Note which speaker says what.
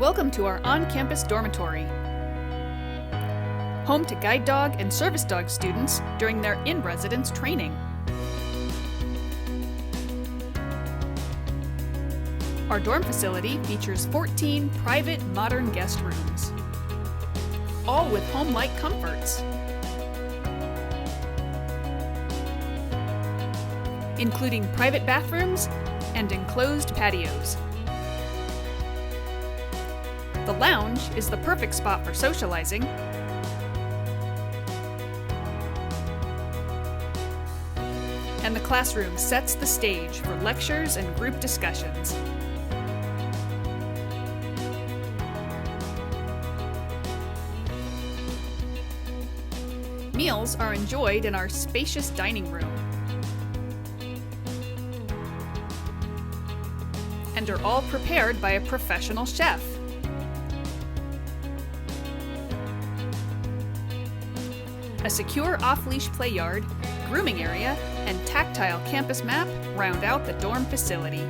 Speaker 1: Welcome to our on-campus dormitory, home to guide dog and service dog students during their in-residence training. Our dorm facility features 14 private modern guest rooms, all with home-like comforts, including private bathrooms and enclosed patios. The lounge is the perfect spot for socializing, and the classroom sets the stage for lectures and group discussions. Meals are enjoyed in our spacious dining room and are all prepared by a professional chef. A secure off-leash play yard, grooming area, and tactile campus map round out the dorm facility.